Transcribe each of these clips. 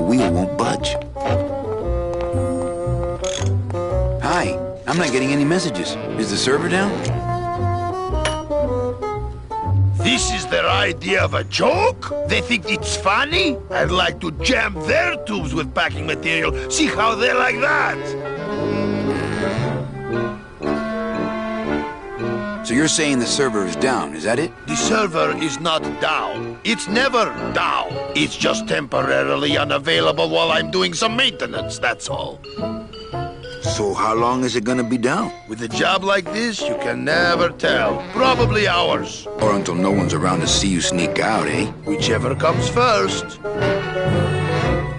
wheel won't budge. Hi, I'm not getting any messages. Is the server down? This is their idea of a joke? They think it's funny? I'd like to jam their tubes with packing material. See how they like that? So you're saying the server is down, is that it? The server is not down. It's never down. It's just temporarily unavailable while I'm doing some maintenance, that's all. So how long is it gonna be down? With a job like this, you can never tell. Probably hours. Or until no one's around to see you sneak out, eh? Whichever comes first.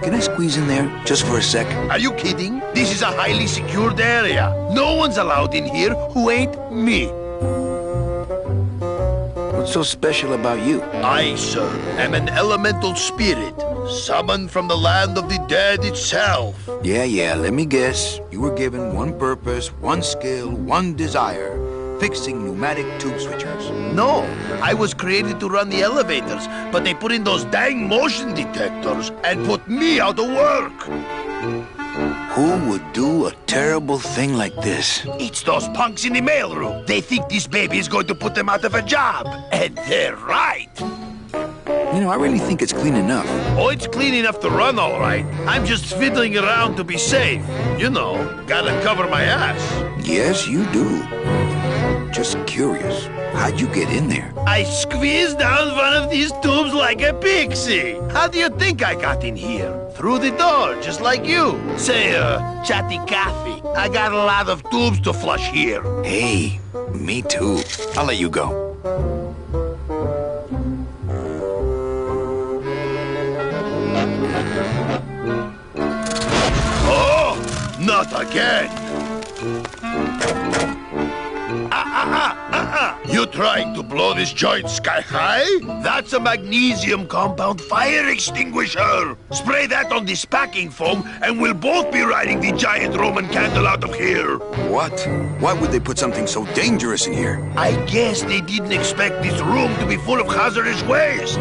Can I squeeze in there, just for a sec? Are you kidding? This is a highly secured area. No one's allowed in here who ain't me. What's so special about you? I, sir, am an elemental spirit, summoned from the land of the dead itself. Yeah, let me guess. You were given one purpose, one skill, one desire. Fixing pneumatic tube switchers. No, I was created to run the elevators, but they put in those dang motion detectors and put me out of work. Who would do a terrible thing like this? It's those punks in the mailroom. They think this baby is going to put them out of a job. And they're right. You know, I really think it's clean enough. Oh, it's clean enough to run, all right. I'm just fiddling around to be safe. You know, gotta cover my ass. Yes, you do. Just curious, how'd you get in there? I squeezed down one of these tubes like a pixie. How do you think I got in here? Through the door, just like you. Say, chatty Cathy, I got a lot of tubes to flush here. Hey, me too. I'll let you go. Oh, not again. You trying to blow this joint sky high? That's a magnesium compound fire extinguisher. Spray that on this packing foam and we'll both be riding the giant Roman candle out of here. What? Why would they put something so dangerous in here? I guess they didn't expect this room to be full of hazardous waste.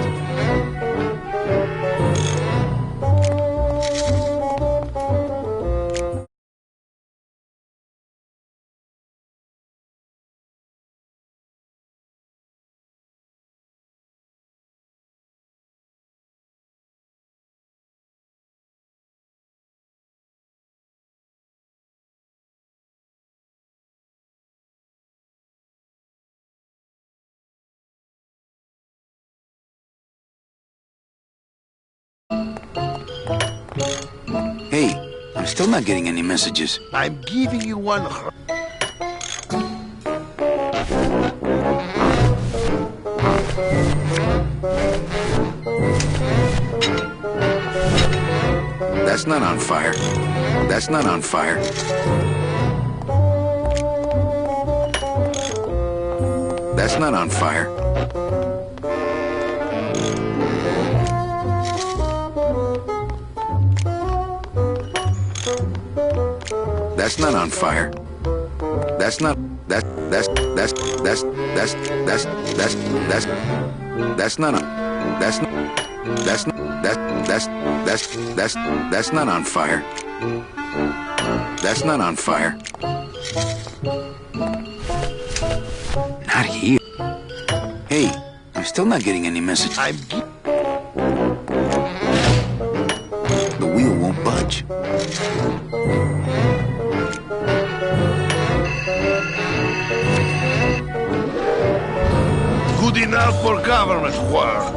Hey, I'm still not getting any messages. I'm giving you one. That's not on fire. That's not on fire. That's not on fire. That's not on fire. That's not on fire. That's not on fire. Not here. Hey, I'm still not getting any message. The wheel won't budge. Good enough for government work.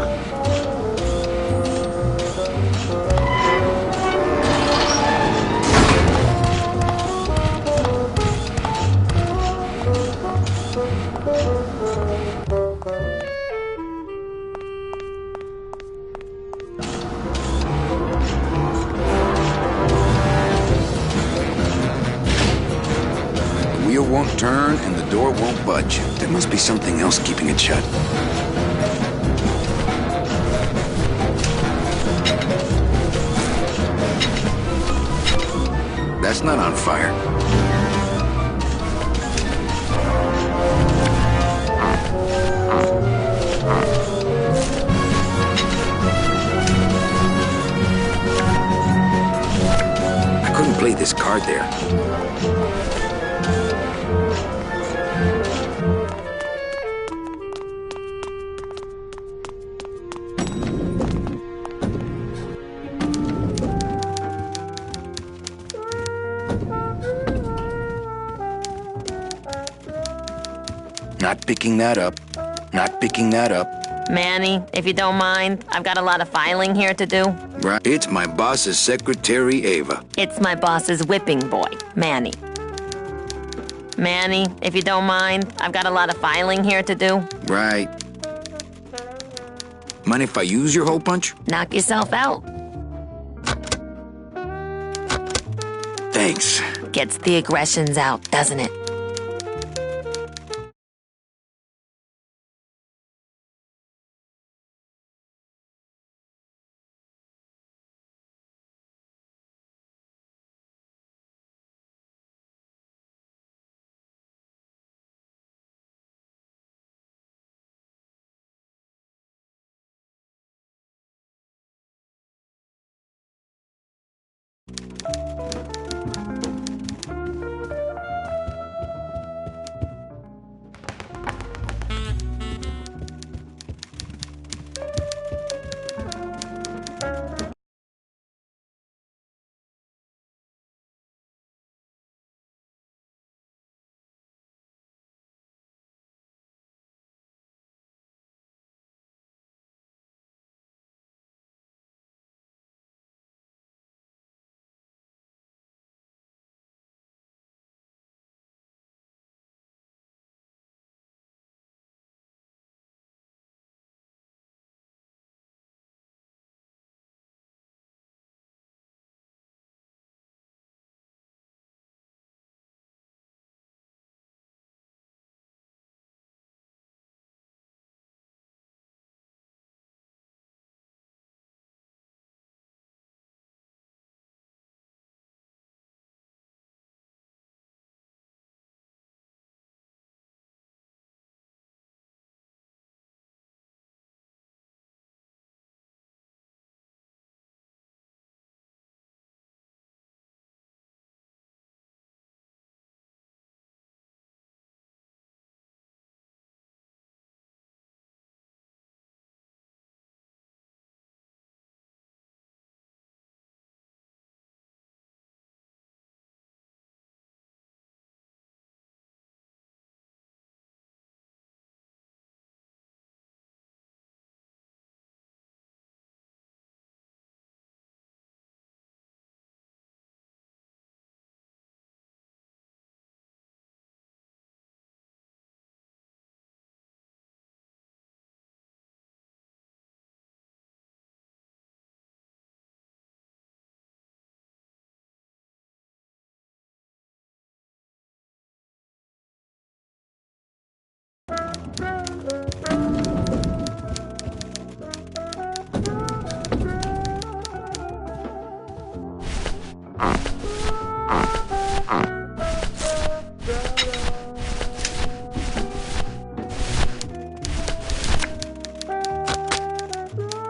The wheel won't turn and the door won't budge. There must be something else keeping it shut. That's not on fire. play this card there. Not picking that up. Not picking that up. Manny, if you don't mind, I've got a lot of filing here to do. Right. It's my boss's secretary, Ava. It's my boss's whipping boy, Manny. Manny, if you don't mind, I've got a lot of filing here to do. Right. Mind if I use your hole punch? Knock yourself out. Thanks. Gets the aggressions out, doesn't it?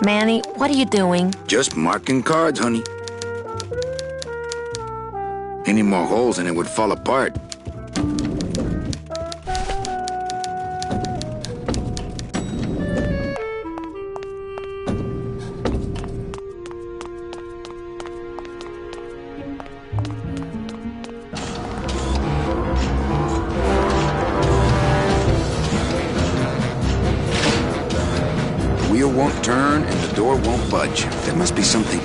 Manny, what are you doing? Just marking cards, honey. Any more holes and it would fall apart. Wheel won't turn and the door won't budge. There must be something.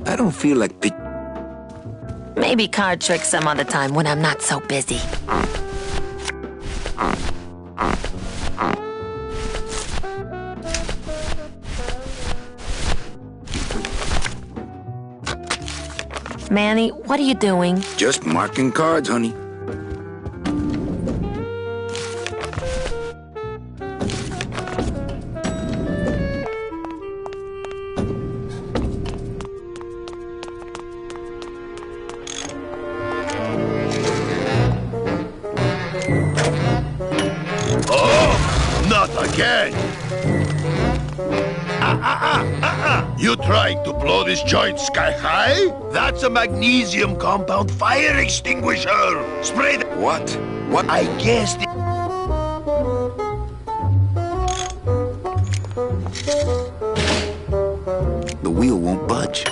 I don't feel like Maybe card tricks some other time when I'm not so busy. Manny, what are you doing? Just marking cards, honey. Not again! You trying to blow this joint sky high? That's a magnesium compound fire extinguisher! Spray that. What? What? I guessed it. The wheel won't budge.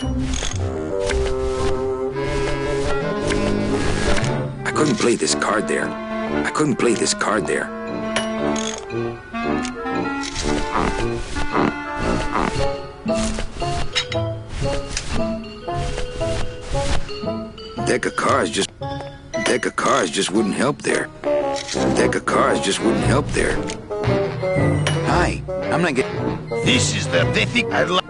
I couldn't play this card there. I couldn't play this card there. Deck of cards just wouldn't help there. Deck of cards just wouldn't help there. Hi, I'm not getting... This is the... They think I'd like...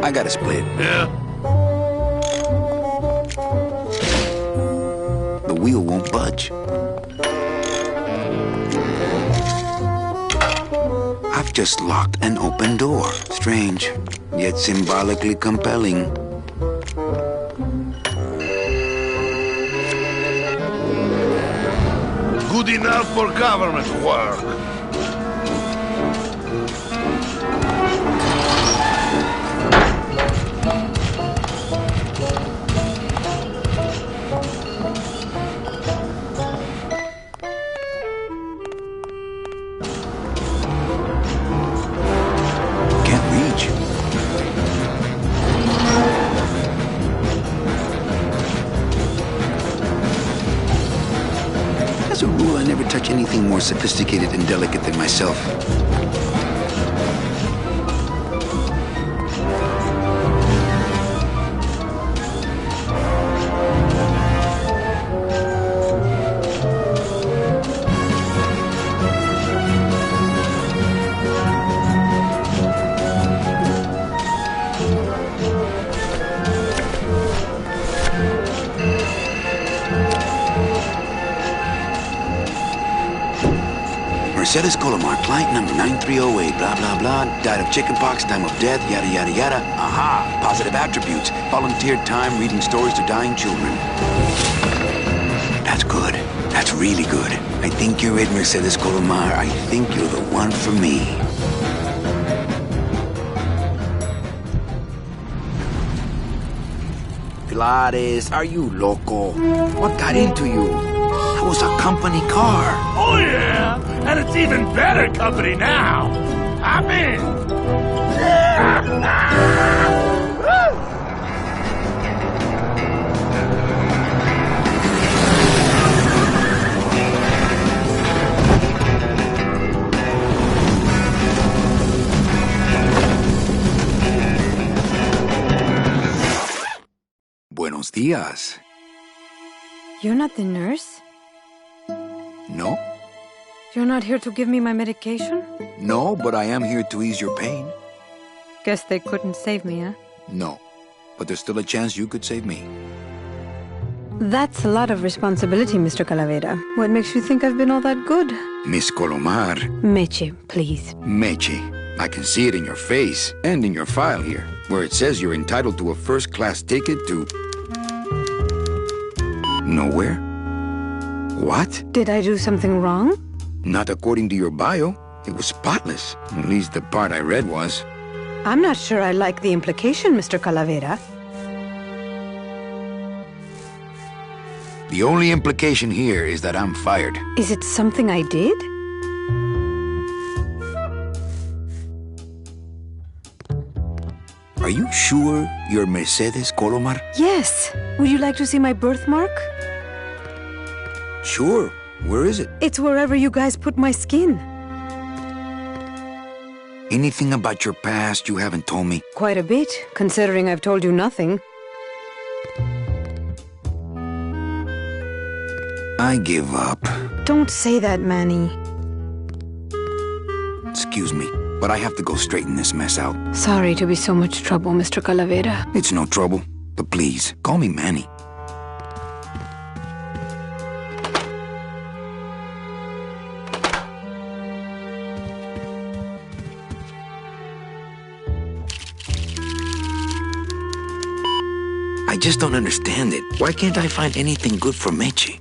I gotta split. Yeah? The wheel won't budge. I've just locked an open door. Strange, yet symbolically compelling. Good enough for government work. As a rule, I never touch anything more sophisticated and delicate than myself. Mercedes Colomar, client number 9308, blah, blah, blah, died of chickenpox, time of death, yada, yada, yada. Aha, positive attributes, volunteered time reading stories to dying children. That's good. That's really good. I think you're it, Mercedes Colomar. I think you're the one for me. Pilates, are you loco? What got into you? That was a company car. Oh, yeah! And it's even better company now! I'm in! Buenos días. You're not the nurse? No? You're not here to give me my medication? No, but I am here to ease your pain. Guess they couldn't save me, huh? No, but there's still a chance you could save me. That's a lot of responsibility, Mr. Calavera. What makes you think I've been all that good? Miss Colomar. Meche, please. Meche. I can see it in your face and in your file here, where it says you're entitled to a first-class ticket to... nowhere? What? Did I do something wrong? Not according to your bio. It was spotless. At least the part I read was. I'm not sure I like the implication, Mr. Calavera. The only implication here is that I'm fired. Is it something I did? Are you sure you're Mercedes Colomar? Yes. Would you like to see my birthmark? Sure. Where is it? It's wherever you guys put my skin. Anything about your past you haven't told me? Quite a bit, considering I've told you nothing. I give up. Don't say that, Manny. Excuse me, but I have to go straighten this mess out. Sorry to be so much trouble, Mr. Calavera. It's no trouble, but please, call me Manny. I just don't understand it. Why can't I find anything good for Meche?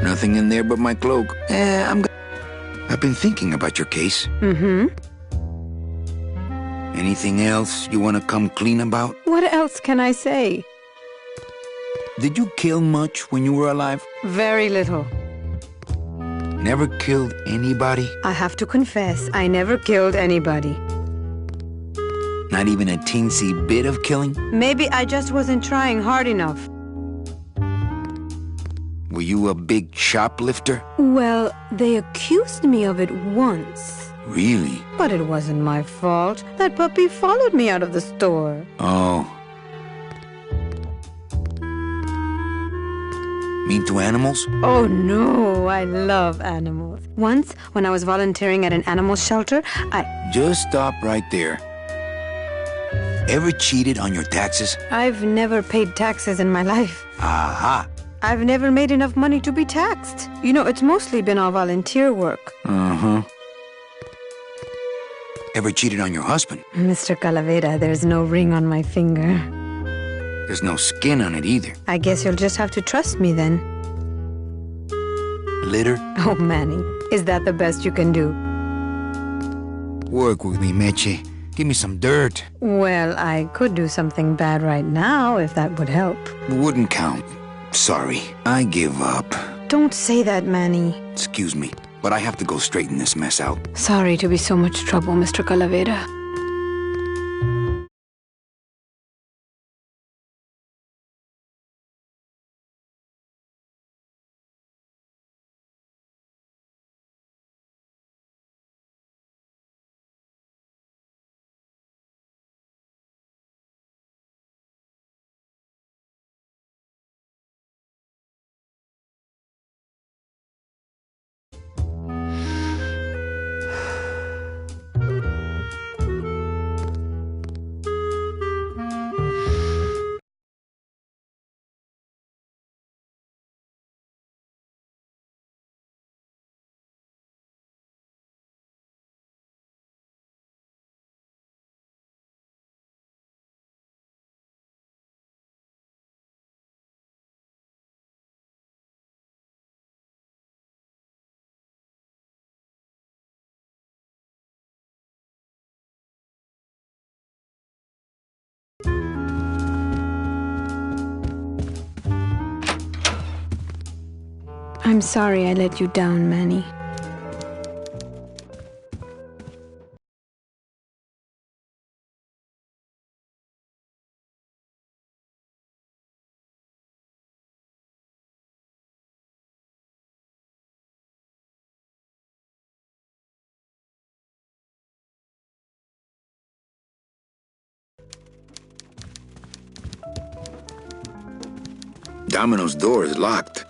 Nothing in there but my cloak. I've been thinking about your case. Mm-hmm. Anything else you want to come clean about? What else can I say? Did you kill much when you were alive? Very little. Never killed anybody? I have to confess, I never killed anybody. Not even a teensy bit of killing? Maybe I just wasn't trying hard enough. Were you a big shoplifter? Well, they accused me of it once. Really? But it wasn't my fault. That puppy followed me out of the store. Oh. Mean to animals? Oh no, I love animals. Once, when I was volunteering at an animal shelter, Just stop right there. Ever cheated on your taxes? I've never paid taxes in my life. Aha. I've never made enough money to be taxed. You know, it's mostly been all volunteer work. Uh-huh. Ever cheated on your husband? Mr. Calavera, there's no ring on my finger. There's no skin on it either. I guess you'll just have to trust me then. Litter? Oh, Manny, is that the best you can do? Work with me, Meche. Give me some dirt. Well, I could do something bad right now if that would help. Wouldn't count. Sorry. I give up. Don't say that, Manny. Excuse me, but I have to go straighten this mess out. Sorry to be so much trouble, Mr. Calavera. I'm sorry I let you down, Manny. Domino's door is locked.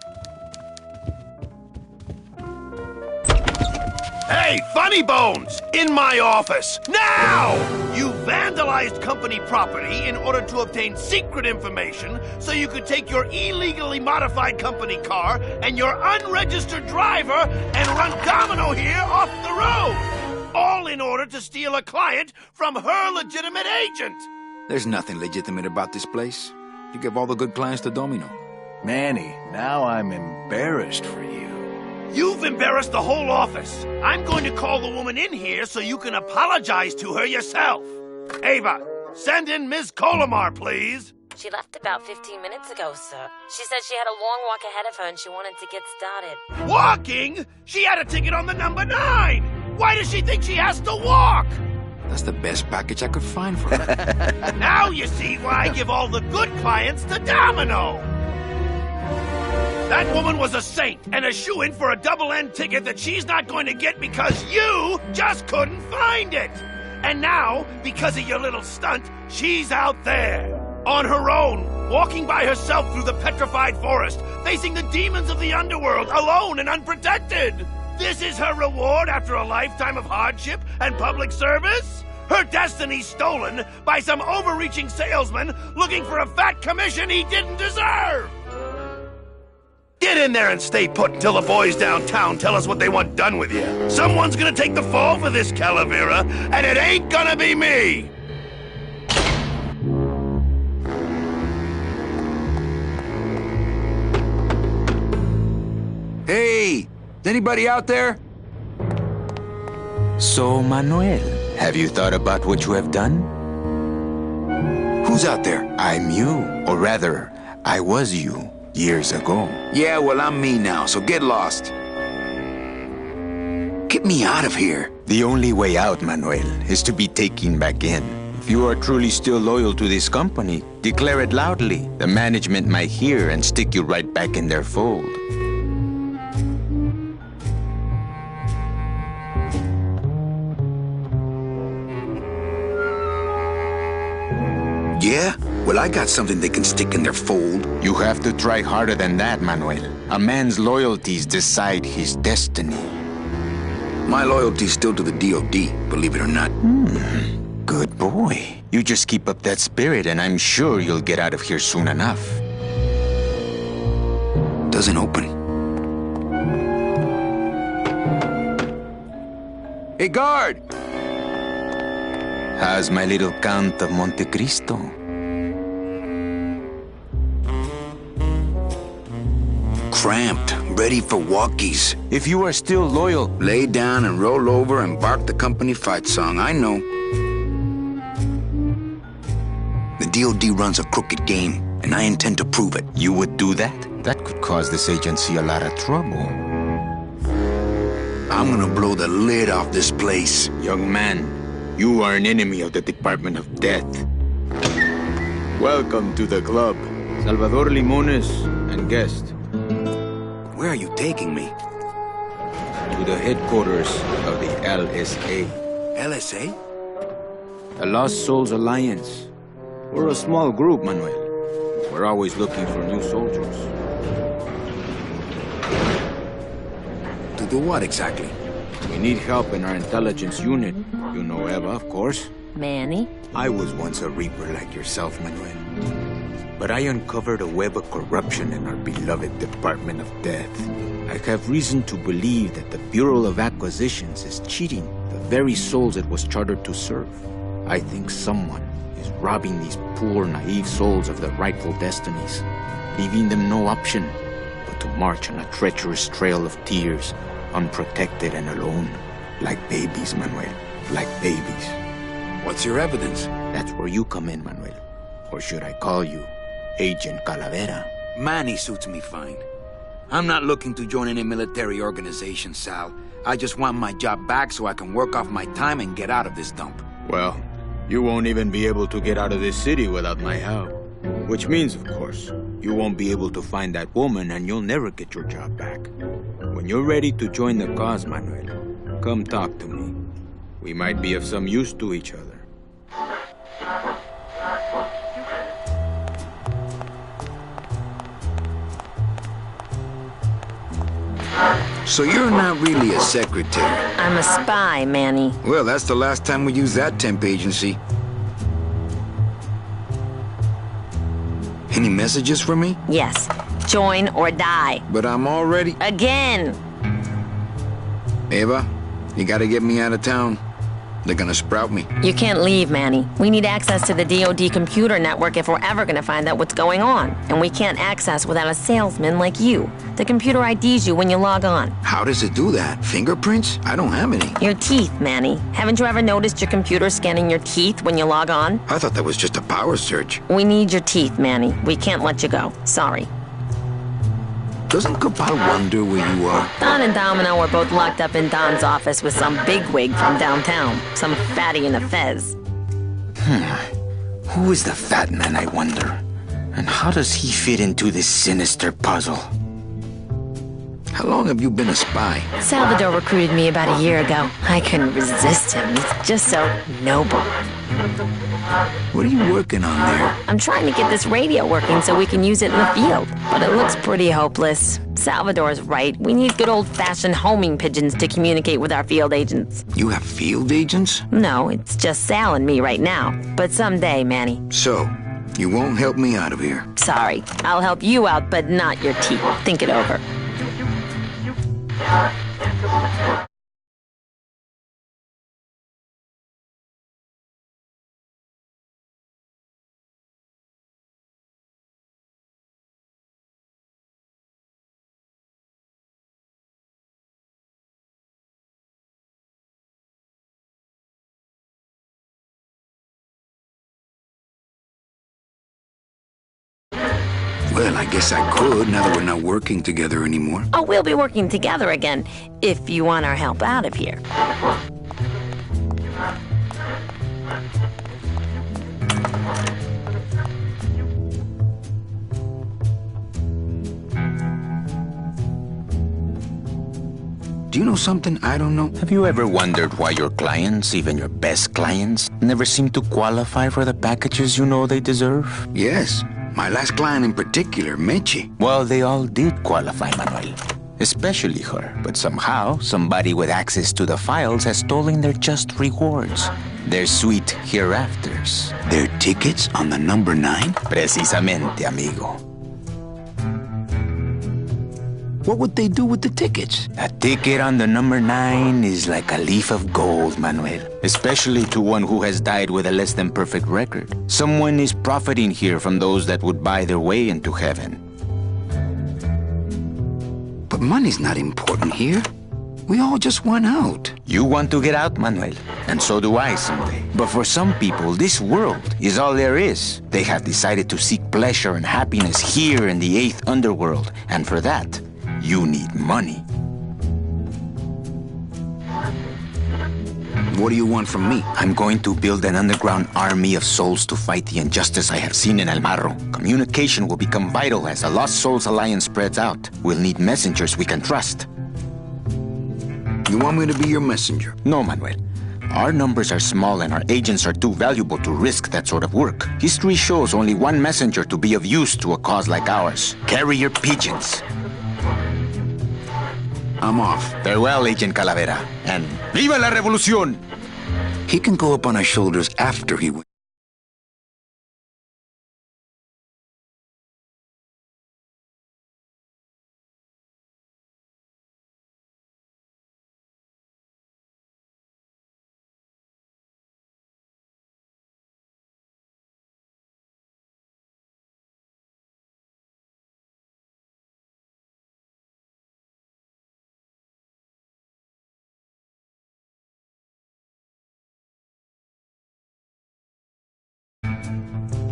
Hey, Funny Bones! In my office! Now! You vandalized company property in order to obtain secret information so you could take your illegally modified company car and your unregistered driver and run Domino here off the road! All in order to steal a client from her legitimate agent! There's nothing legitimate about this place. You give all the good clients to Domino. Manny, now I'm embarrassed for you. You've embarrassed the whole office. I'm going to call the woman in here so you can apologize to her yourself. Ava, send in Ms. Colomar, please. She left about 15 minutes ago, sir. She said she had a long walk ahead of her and she wanted to get started. Walking? She had a ticket on the number 9. Why does she think she has to walk? That's the best package I could find for her. Now you see why I give all the good clients to Domino. That woman was a saint and a shoo-in for a double-end ticket that she's not going to get because you just couldn't find it. And now, because of your little stunt, she's out there, on her own, walking by herself through the petrified forest, facing the demons of the underworld, alone and unprotected. This is her reward after a lifetime of hardship and public service? Her destiny stolen by some overreaching salesman looking for a fat commission he didn't deserve! Get in there and stay put until the boys downtown tell us what they want done with you. Someone's gonna take the fall for this, Calavera, and it ain't gonna be me! Hey! Is anybody out there? So, Manuel, have you thought about what you have done? Who's out there? I'm you, or rather, I was you, years ago. Yeah, well, I'm me now, so get lost. Get me out of here. The only way out, Manuel, is to be taken back in. If you are truly still loyal to this company, declare it loudly. The management might hear and stick you right back in their fold. Yeah? Well, I got something they can stick in their fold. You have to try harder than that, Manuel. A man's loyalties decide his destiny. My loyalty's still to the DOD, believe it or not. Good boy. You just keep up that spirit and I'm sure you'll get out of here soon enough. Doesn't open. Hey, guard! How's my little Count of Monte Cristo? Cramped, ready for walkies. If you are still loyal, Lay down and roll over and bark the company fight song, I know. The DOD runs a crooked game, and I intend to prove it. you would do that? That could cause this agency a lot of trouble. I'm gonna blow the lid off this place. Young man, you are an enemy of the Department of Death. Welcome to the club. Salvador Limones and guest. Where are you taking me? To the headquarters of the LSA. LSA? The Lost Souls Alliance. We're a small group, Manuel. We're always looking for new soldiers. To do what exactly? We need help in our intelligence unit. You know Eva, of course. Manny? I was once a reaper like yourself, Manuel. But I uncovered a web of corruption in our beloved Department of Death. I have reason to believe that the Bureau of Acquisitions is cheating the very souls it was chartered to serve. I think someone is robbing these poor, naive souls of their rightful destinies, leaving them no option but to march on a treacherous trail of tears, unprotected and alone, like babies, Manuel, like babies. What's your evidence? That's where you come in, Manuel. Or should I call you Agent Calavera? Manny suits me fine. I'm not looking to join any military organization, Sal. I just want my job back so I can work off my time and get out of this dump. Well, you won't even be able to get out of this city without my help. Which means, of course, you won't be able to find that woman and you'll never get your job back. When you're ready to join the cause, Manuel, come talk to me. We might be of some use to each other. So you're not really a secretary. I'm a spy, Manny. Well, that's the last time we used that temp agency. Any messages for me? Yes. Join or die. But I'm already... Again! Eva, you gotta get me out of town. They're gonna sprout me. You can't leave, Manny. We need access to the DoD computer network if we're ever gonna find out what's going on. And we can't access without a salesman like you. The computer IDs you when you log on. How does it do that? Fingerprints? I don't have any. Your teeth, Manny. Haven't you ever noticed your computer scanning your teeth when you log on? I thought that was just a power search. We need your teeth, Manny. We can't let you go. Sorry. Doesn't Kapal wonder where you are? Don and Domino were both locked up in Don's office with some bigwig from downtown. Some fatty in a fez. Who is the fat man, I wonder? And how does he fit into this sinister puzzle? How long have you been a spy? Salvador recruited me about a year ago. I couldn't resist him. He's just so noble. What are you working on there? I'm trying to get this radio working so we can use it in the field, but it looks pretty hopeless. Salvador's right. We need good old-fashioned homing pigeons to communicate with our field agents. You have field agents? No, it's just Sal and me right now. But someday, Manny. So, you won't help me out of here? Sorry. I'll help you out, but not your teeth. Think it over. Well, I guess I could, now that we're not working together anymore. Oh, we'll be working together again, if you want our help out of here. Do you know something I don't know? Have you ever wondered why your clients, even your best clients, never seem to qualify for the packages you know they deserve? Yes. My last client in particular, Meche. Well, they all did qualify, Manuel. Especially her. But somehow, somebody with access to the files has stolen their just rewards. Their sweet hereafters. Their tickets on the number 9? Precisamente, amigo. What would they do with the tickets? A ticket on the number 9 is like a leaf of gold, Manuel. Especially to one who has died with a less than perfect record. Someone is profiting here from those that would buy their way into heaven. But money's not important here. We all just want out. You want to get out, Manuel, and so do I someday. But for some people, this world is all there is. They have decided to seek pleasure and happiness here in the 8th underworld, and for that, you need money. What do you want from me? I'm going to build an underground army of souls to fight the injustice I have seen in El Marro. Communication will become vital as the Lost Souls Alliance spreads out. We'll need messengers we can trust. You want me to be your messenger? No, Manuel. Our numbers are small and our agents are too valuable to risk that sort of work. History shows only one messenger to be of use to a cause like ours. Carrier pigeons. I'm off. Farewell, Agent Calavera. And ¡Viva la Revolución! He can go up on our shoulders after he wins.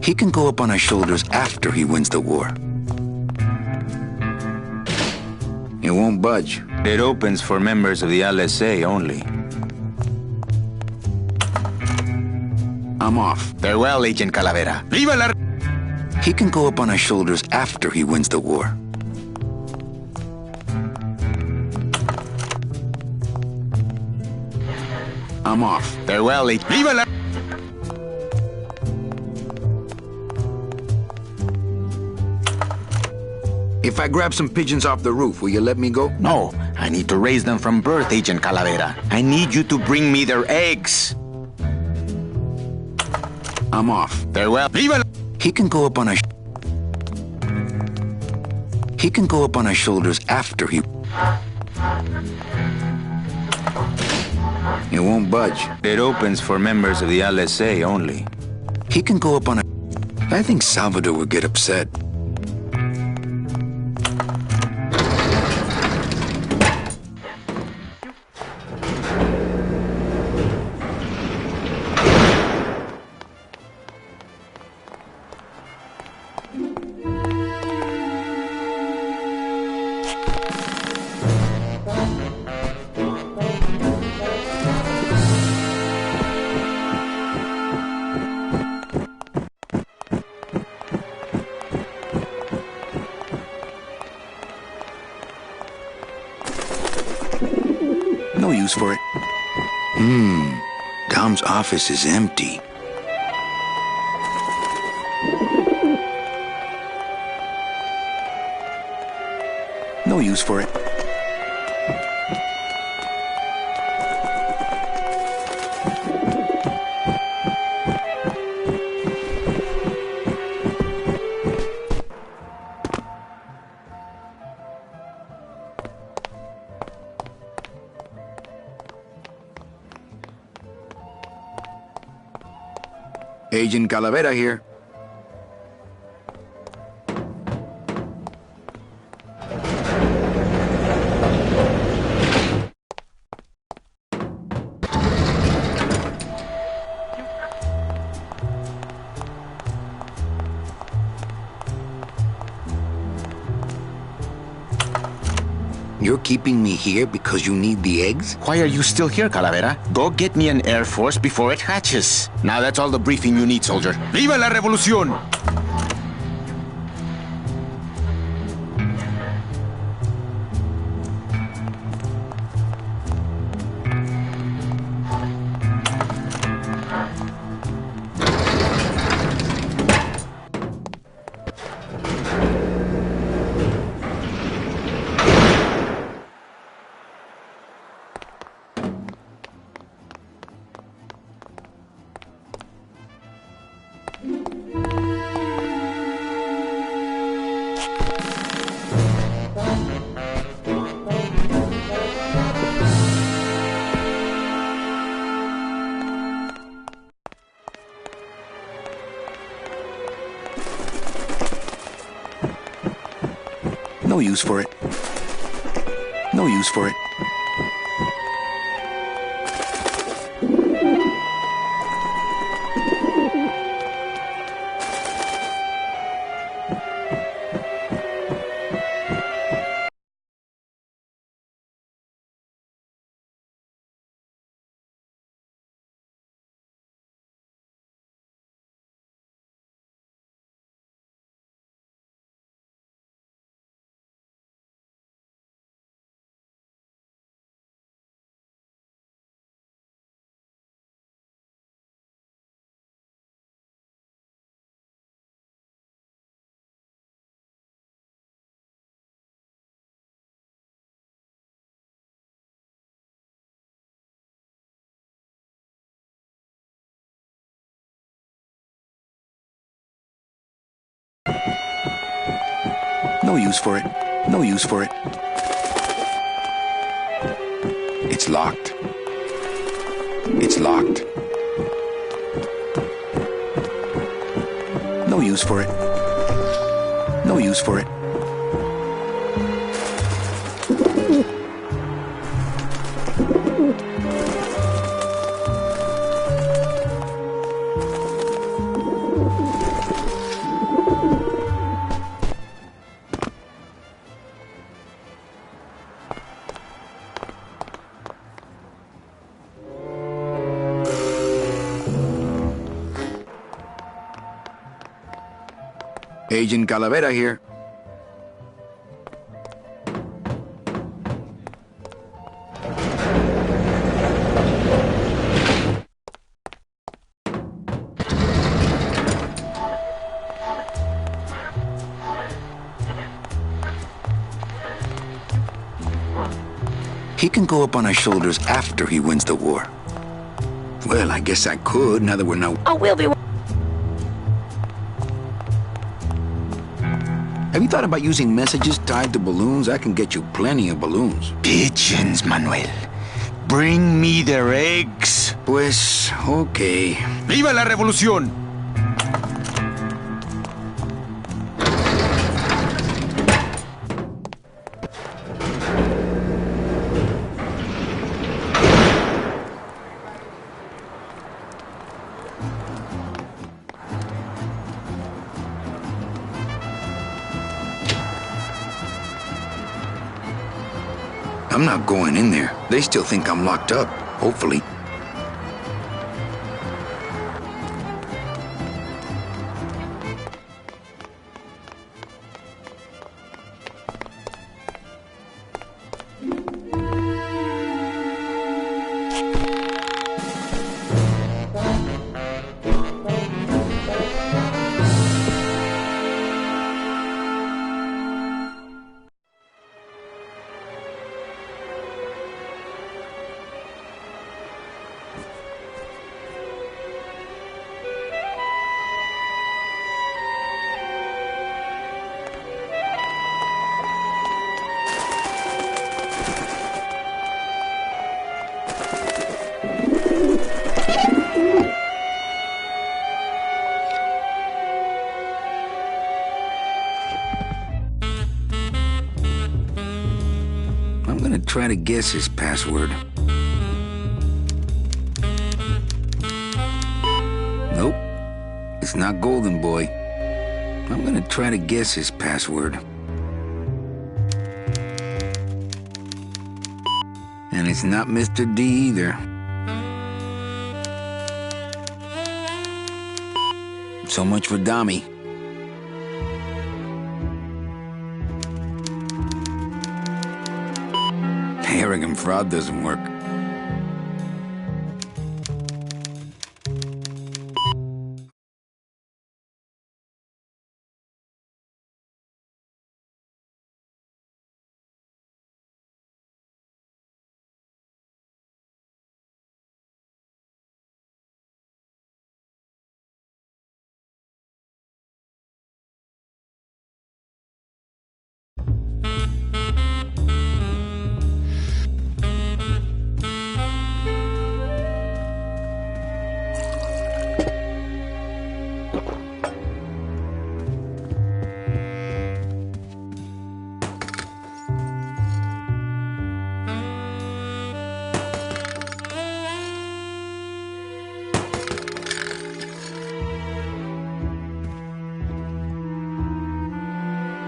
He can go up on our shoulders after he wins the war. It won't budge. It opens for members of the LSA only. I'm off. Farewell, Agent Calavera. ¡Viva la... He can go up on our shoulders after he wins the war. I'm off. Farewell, Agent... ¡Viva la... If I grab some pigeons off the roof, will you let me go? No, I need to raise them from birth, Agent Calavera. I need you to bring me their eggs. I'm off. Farewell. ¡Viva la... He can go up on our... He can go up on our shoulders after he... It won't budge. It opens for members of the LSA only. He can go up on a... I think Salvador would get upset. No use for it. Dom's office is empty. No use for it. Agent Calavera here. You're keeping me here because you need the eggs? Why are you still here, Calavera? Go get me an Air Force before it hatches. Now that's all the briefing you need, soldier. ¡Viva la revolución! No use for it. No use for it. No use for it. No use for it. It's locked. It's locked. No use for it. No use for it. Agent Calavera here. He can go up on our shoulders after he wins the war. Well, I guess I could, now that we're not... Oh, we'll be... Have you thought about using messages tied to balloons? I can get you plenty of balloons. Pigeons, Manuel. bring me their eggs. Pues, okay. ¡Viva la revolución! I'm not going in there. They still think I'm locked up, hopefully. I'm gonna try to guess his password. Nope. It's not Golden Boy. I'm gonna try to guess his password. And it's not Mr. D either. So much for Dami. Arrogant fraud doesn't work.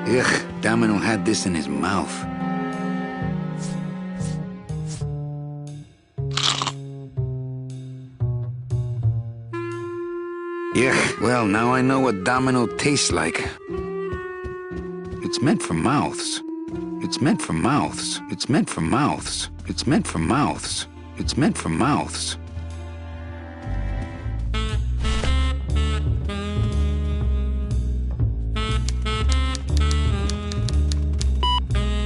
Ugh, Domino had this in his mouth. Yuck, well, now I know what Domino tastes like. It's meant for mouths. It's meant for mouths. It's meant for mouths. It's meant for mouths. It's meant for mouths.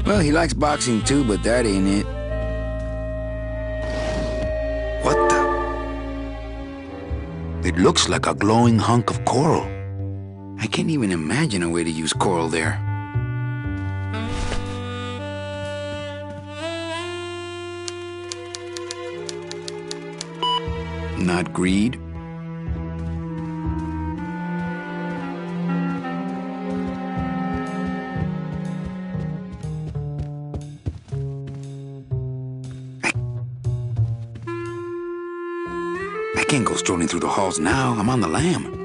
Well, he likes boxing too, but that ain't it. What the? It looks like a glowing hunk of coral. I can't even imagine a way to use coral there. Not greed. I can't go strolling through the halls now. I'm on the lam.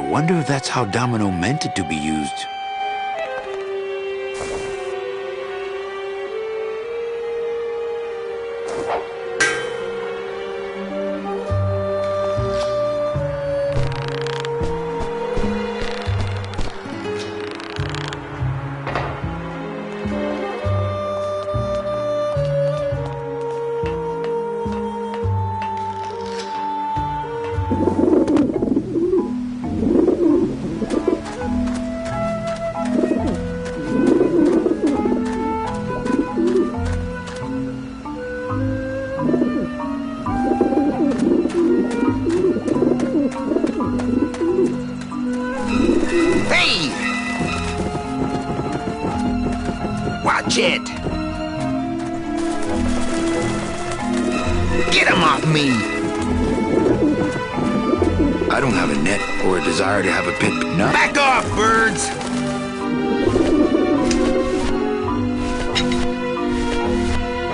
wonder if that's how Domino meant it to be used. Hey! Watch it! Get him off me! I don't have a net or a desire to have a pet. No. Back off, birds!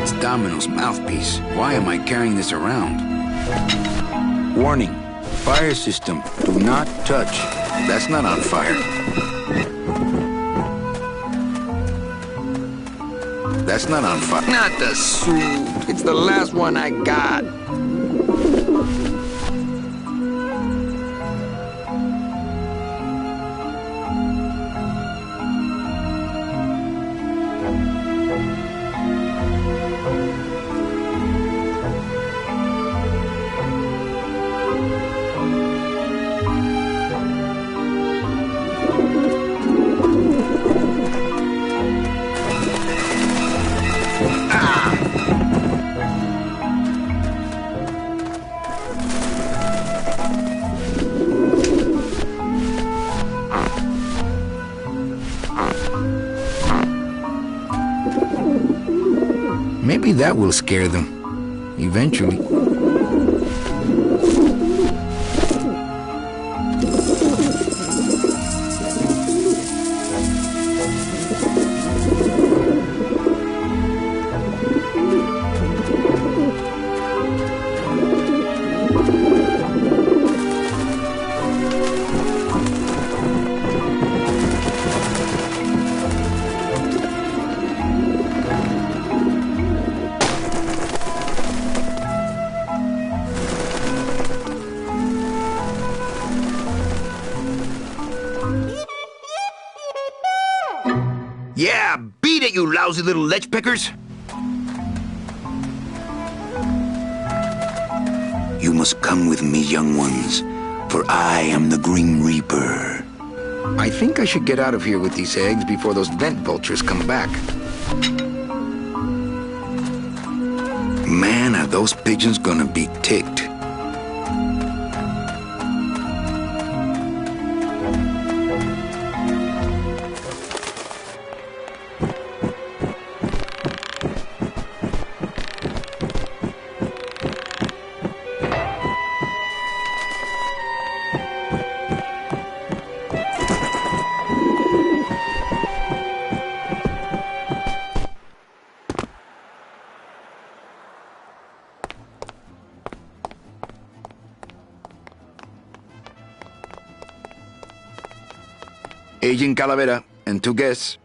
It's Domino's mouthpiece. Why am I carrying this around? Warning. Fire system. Do not touch. That's not on fire. That's not on fire. Not the suit. It's the last one I got. Maybe that will scare them. Eventually. Yeah, beat it, you lousy little lech pickers! You must come with me, young ones, for I am the Grim Reaper. I think I should get out of here with these eggs before those vent vultures come back. Man, are those pigeons gonna be ticked. Agent Calavera and 2 guests.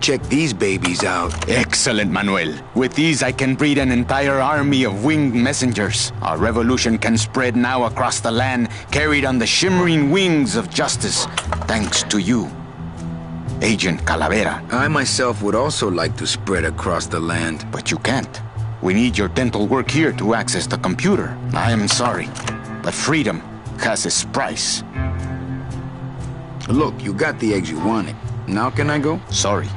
Check these babies out. Excellent, Manuel. With these, I can breed an entire army of winged messengers. Our revolution can spread now across the land, carried on the shimmering wings of justice, thanks to you, Agent Calavera. I myself would also like to spread across the land. But you can't. We need your dental work here to access the computer. I am sorry, but freedom has its price. Look, you got the eggs you wanted. Now can I go? Sorry,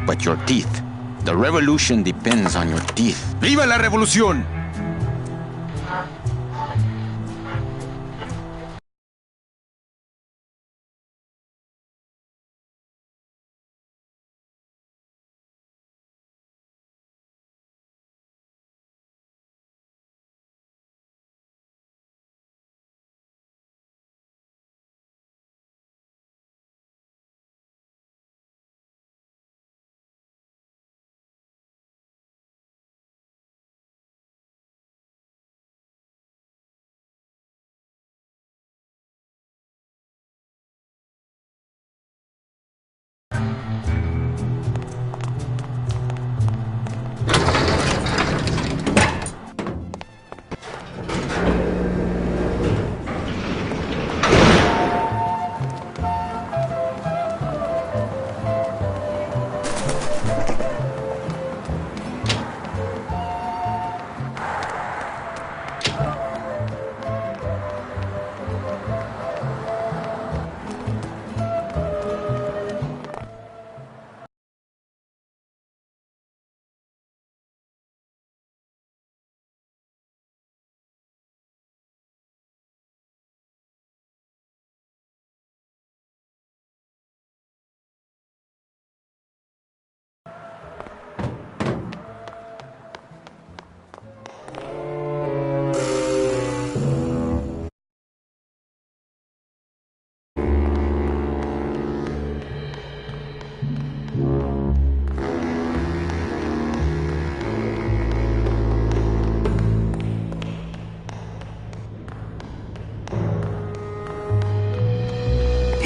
but your teeth. The revolution depends on your teeth. ¡Viva la revolución!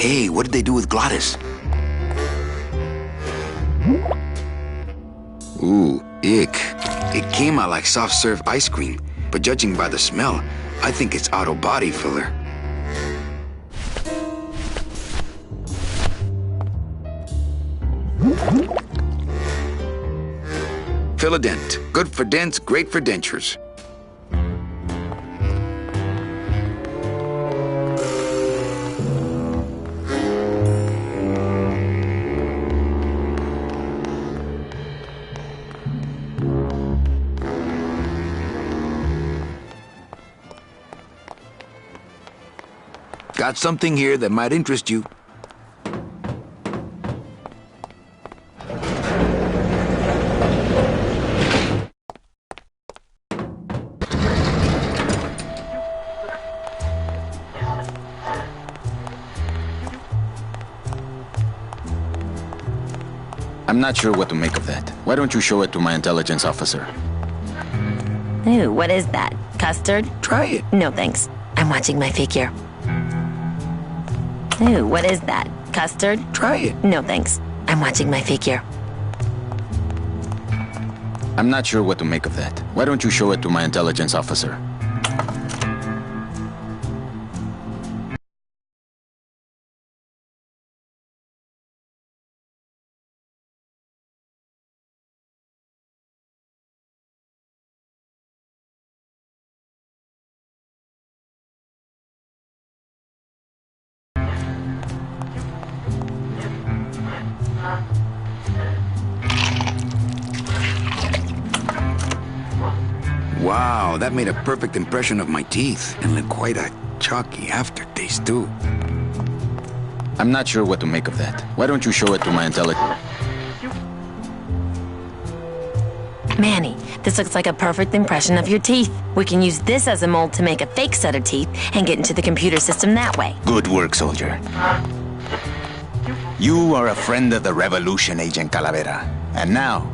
Hey, what did they do with Glottis? Ooh, ick. It came out like soft serve ice cream, but judging by the smell, I think it's auto body filler. Fill-A-Dent. Good for dents, great for dentures. Got something here that might interest you. I'm not sure what to make of that. Why don't you show it to my intelligence officer? Ooh, what is that? Custard? Try it. No, thanks. I'm watching my figure. Ooh, what is that? Custard? Try it. No, thanks. I'm watching my figure. I'm not sure what to make of that. Why don't you show it to my intelligence officer? Wow, that made a perfect impression of my teeth, and left quite a chalky aftertaste, too. I'm not sure what to make of that. Why don't you show it to my intelligence... Manny, this looks like a perfect impression of your teeth. We can use this as a mold to make a fake set of teeth and get into the computer system that way. Good work, soldier. You are a friend of the revolution, Agent Calavera. And now,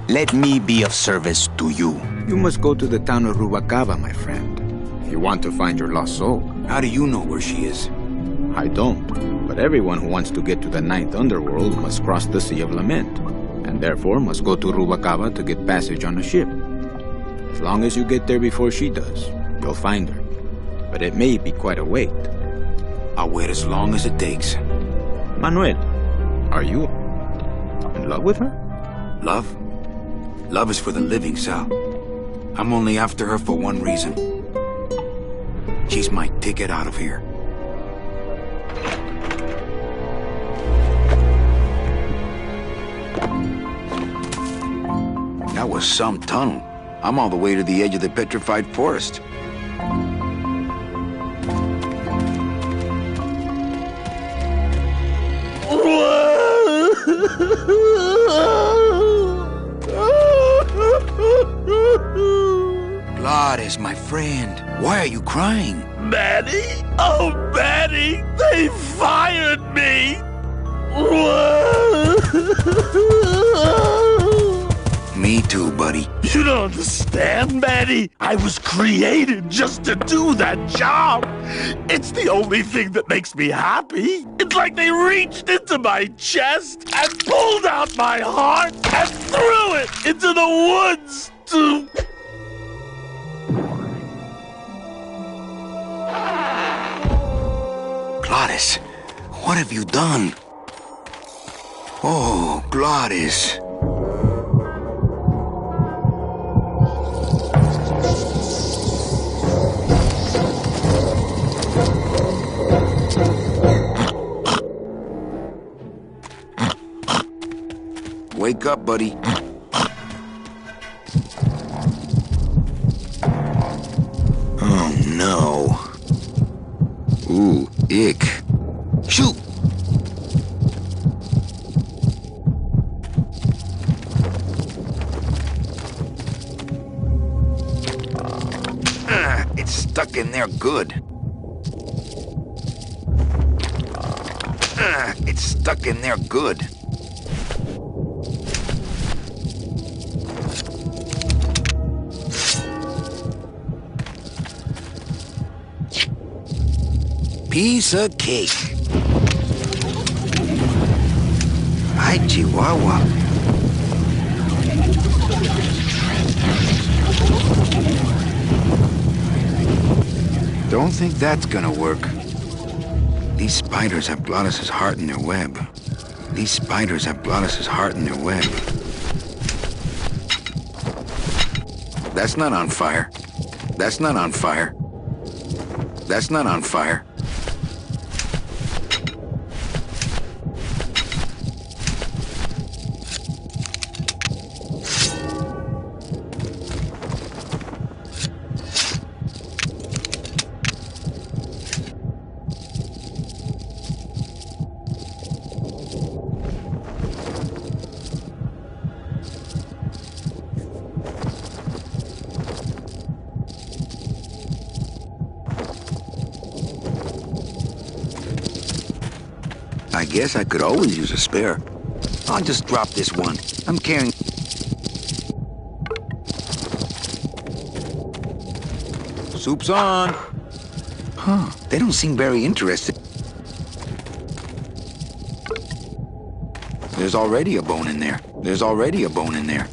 let me be of service to you. You must go to the town of Rubalcaba, my friend, if you want to find your lost soul. How do you know where she is? I don't, but everyone who wants to get to the Ninth Underworld must cross the Sea of Lament, and therefore must go to Rubalcaba to get passage on a ship. As long as you get there before she does, you'll find her. But it may be quite a wait. I'll wait as long as it takes. Manuel, are you in love with her? Love? Love is for the living, Sal. I'm only after her for one reason. She's my ticket out of here. That was some tunnel. I'm all the way to the edge of the petrified forest. Glottis, my friend. Why are you crying? Manny? Oh, Manny! They fired me! Me too, buddy. You don't understand, Manny. I was created just to do that job. It's the only thing that makes me happy. It's like they reached into my chest and pulled out my heart and threw it into the woods to... Glottis, what have you done? Oh, Glottis. Wake up, buddy. Oh, no. Ooh, ick. Shoot! It's stuck in there good. It's stuck in there good. piece of cake. Hi, Chihuahua. Don't think that's gonna work. These spiders have Glottis's heart in their web. These spiders have Glottis's heart in their web. That's not on fire. That's not on fire. That's not on fire. I guess I could always use a spare. I'll just drop this one. I'm carrying... Soup's on. Huh, they don't seem very interested. There's already a bone in there. There's already a bone in there.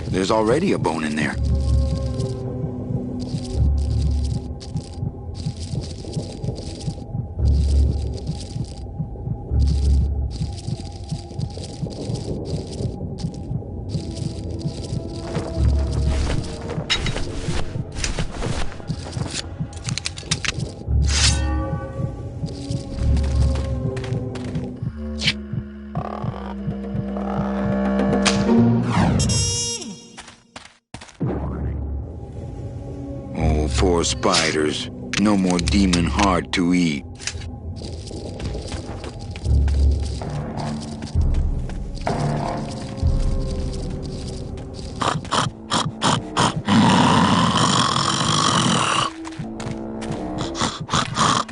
There's already a bone in there. Oh, poor spiders. No more demon heart to eat.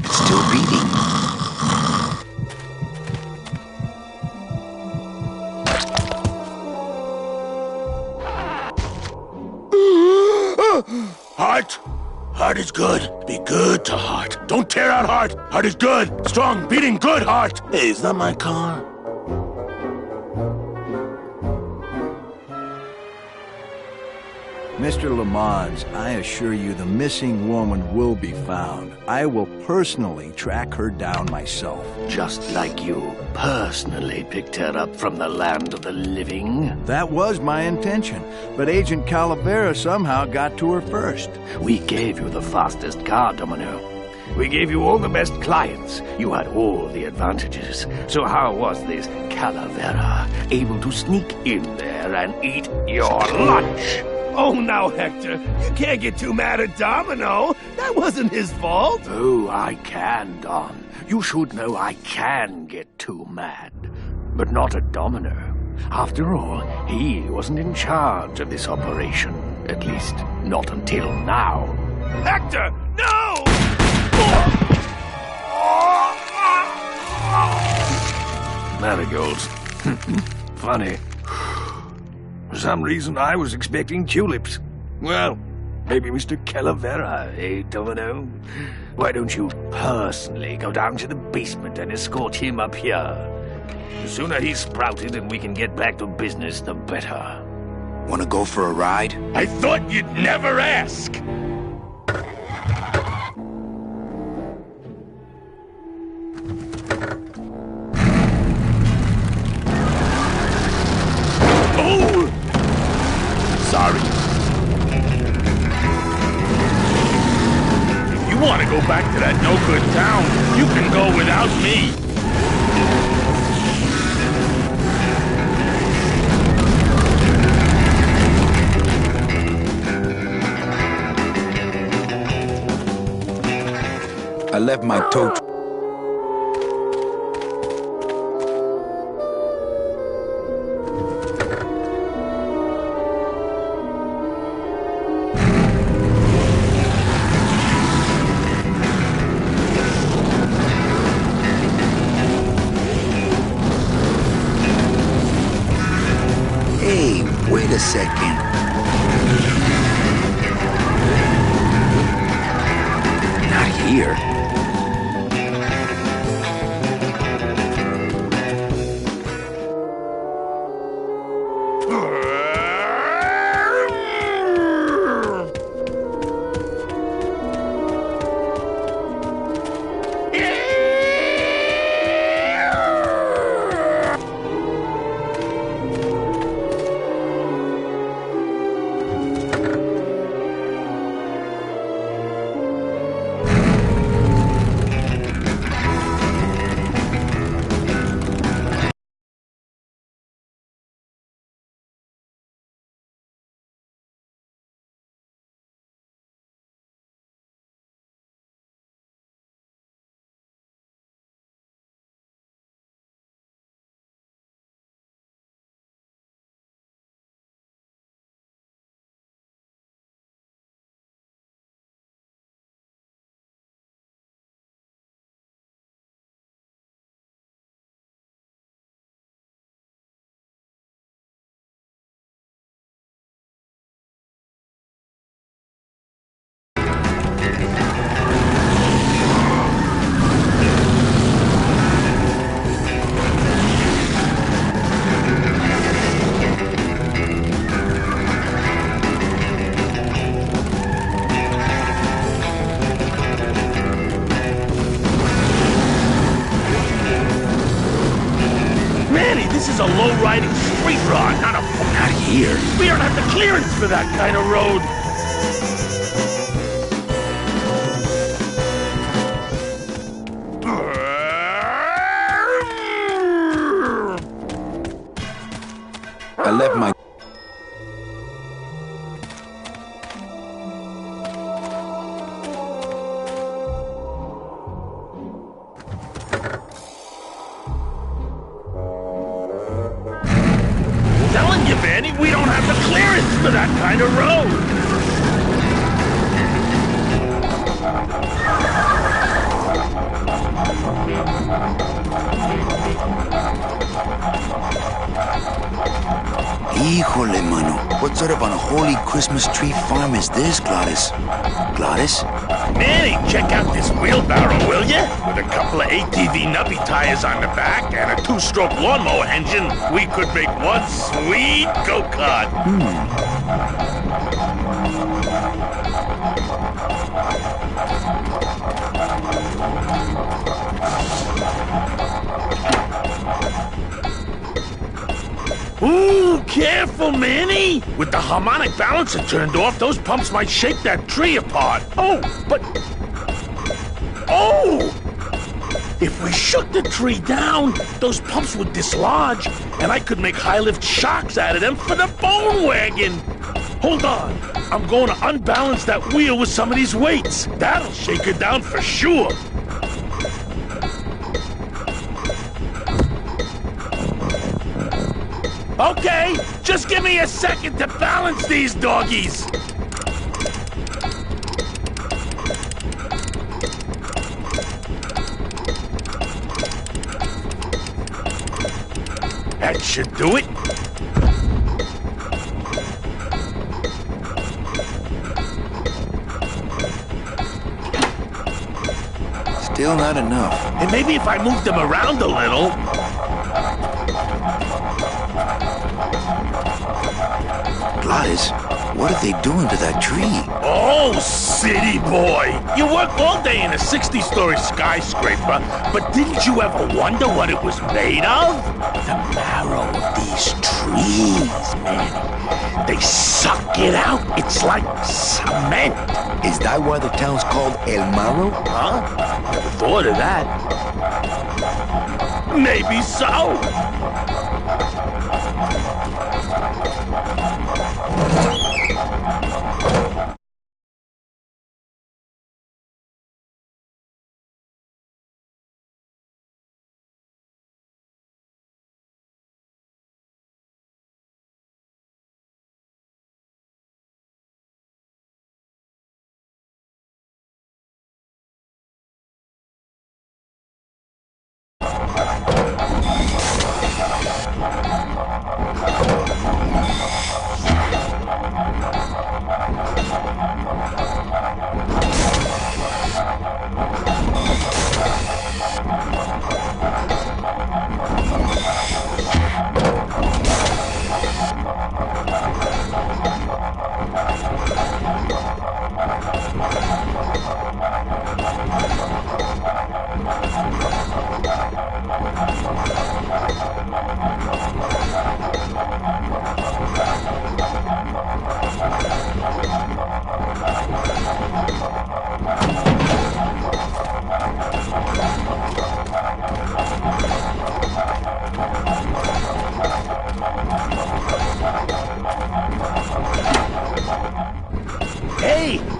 It's still beating. Heart? Heart is good. Be good to heart. Don't tear out heart. Heart is good. Strong, beating, good heart. Hey, is that my car? Mr. Lamont, I assure you the missing woman will be found. I will personally track her down myself. Just like you personally picked her up from the land of the living. That was my intention, but Agent Calavera somehow got to her first. We gave you the fastest car, Domino. We gave you all the best clients. You had all the advantages. So how was this Calavera able to sneak in there and eat your lunch? Oh, now, Hector, you can't get too mad at Domino. That wasn't his fault. Oh, I can, Don. You should know I can get too mad. But not at Domino. After all, he wasn't in charge of this operation. At least, not until now. Hector, no! Marigolds. Funny. For some reason, I was expecting tulips. Well, maybe Mr. Calavera, eh, Domino? Why don't you personally go down to the basement and escort him up here? The sooner he's sprouted and we can get back to business, the better. Wanna go for a ride? I thought you'd never ask. Oh! Sorry. If you want to go back to that no-good town, you can go without me. I left my tow truck. Hey, wait a second. Not here. This is a low-riding street rod, not a... Not here. We don't have the clearance for that kind of road. I left my... Telling you, Vanny, we don't have the clearance for that kind of road. Híjole, mano. What sort of unholy Christmas tree farm is this, Gladys? Gladys? Manny, check out this wheelbarrow, will ya? With a couple of ATV nubby tires on the back and a two-stroke lawnmower engine, we could make one sweet go-kart. Ooh, careful, Manny! With the harmonic balancer turned off, those pumps might shake that tree apart. Oh, but... Oh! If we shook the tree down, those pumps would dislodge, and I could make high-lift shocks out of them for the bone wagon. Hold on. I'm going to unbalance that wheel with some of these weights. That'll shake it down for sure. Okay, just give me a second to balance these doggies. That should do it. Still not enough. And maybe if I moved them around a little... Gladys, what are they doing to that tree? Oh, city boy! You work all day in a 60-story skyscraper, but didn't you ever wonder what it was made of? The marrow of these trees, man. They suck it out. It's like cement. Is that why the town's called El Marro? Huh? Never thought of that. Maybe so.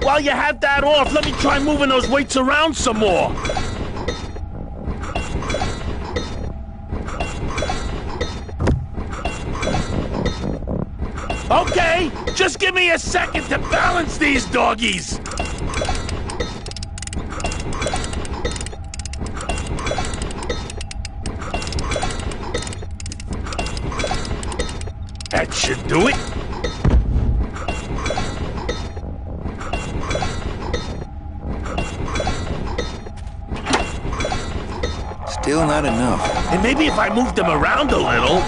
while you have that off, let me try moving those weights around some more. Okay, just give me a second to balance these doggies. That should do it. Still not enough. And maybe if I moved them around a little.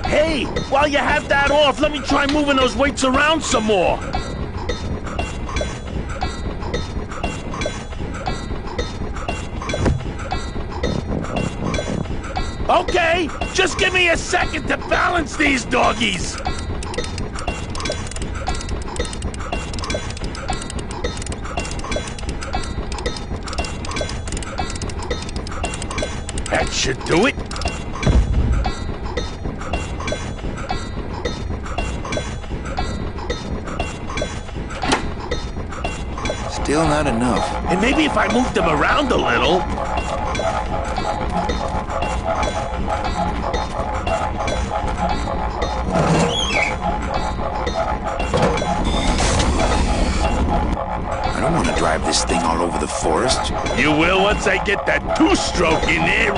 Hey, while you have that off, let me try moving those weights around some more. Okay, just give me a second to balance these doggies. That should do it. Still not enough. And maybe if I moved them around a little. I don't want to drive this thing all over the forest. You will once I get that two-stroke in there.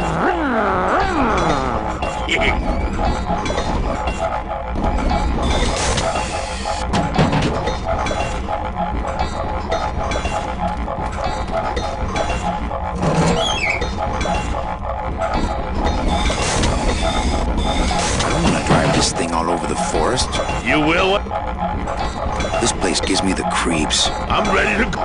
I don't want to drive this thing all over the forest. You will? This place gives me the creeps. I'm ready to go.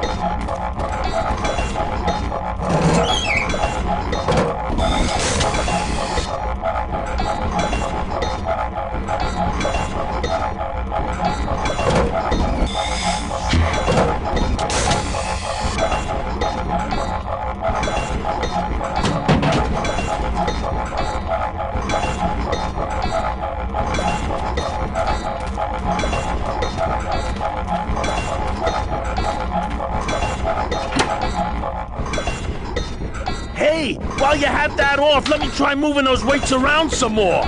Hey, while you have that off, let me try moving those weights around some more.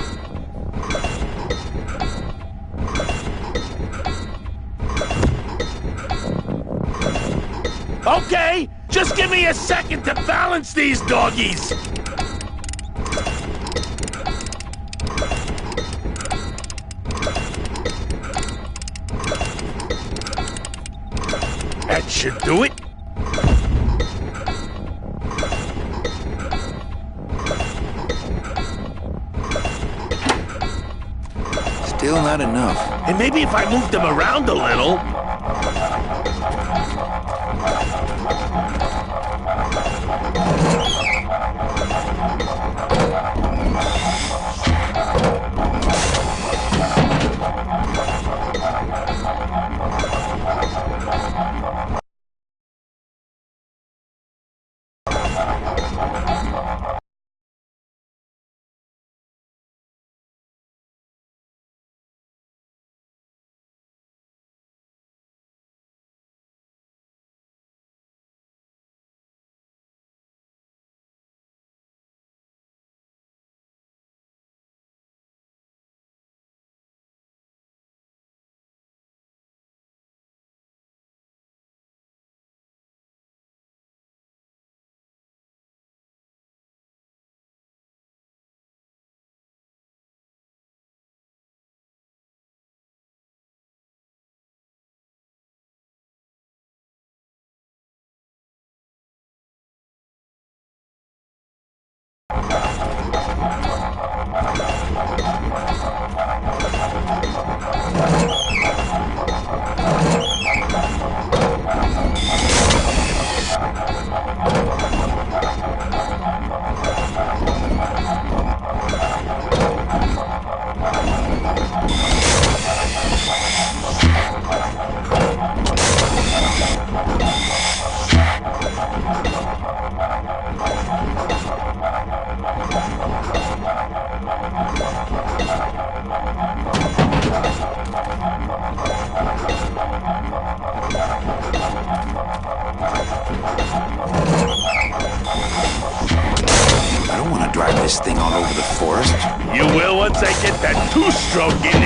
Okay, just give me a second to balance these doggies. That should do it. Still not enough. And maybe if I moved them around a little. I don't want to drive this thing all over the forest. You will once I get that two-stroke in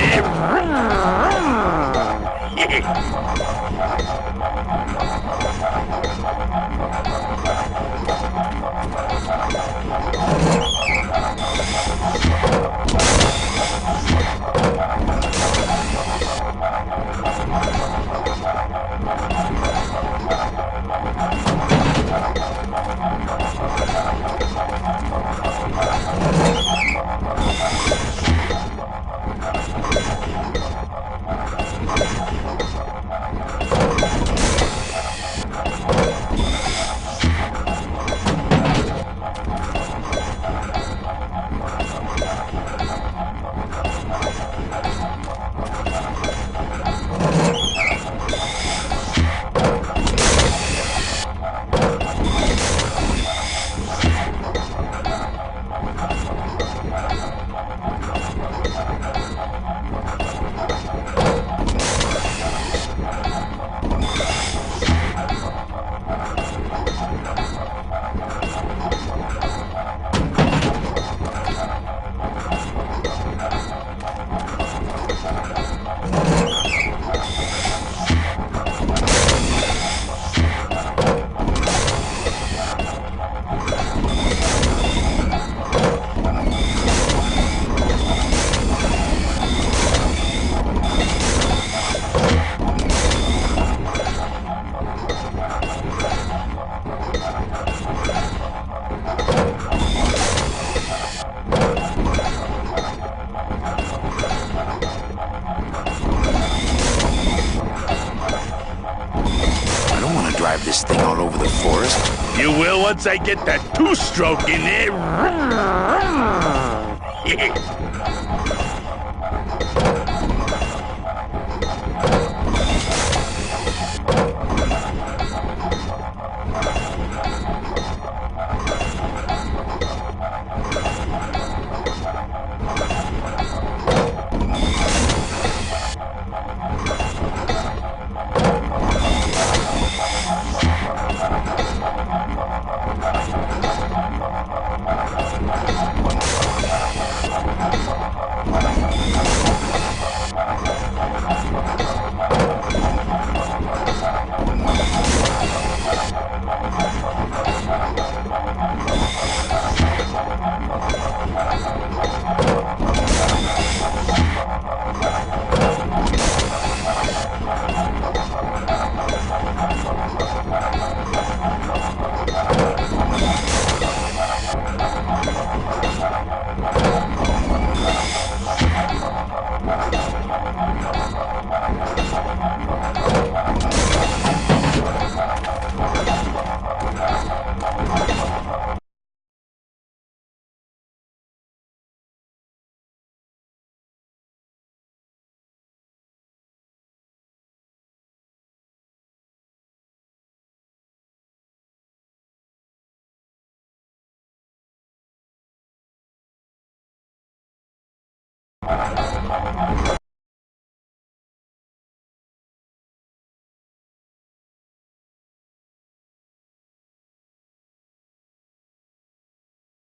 Drive this thing all over the forest. You will once I get that two-stroke in there.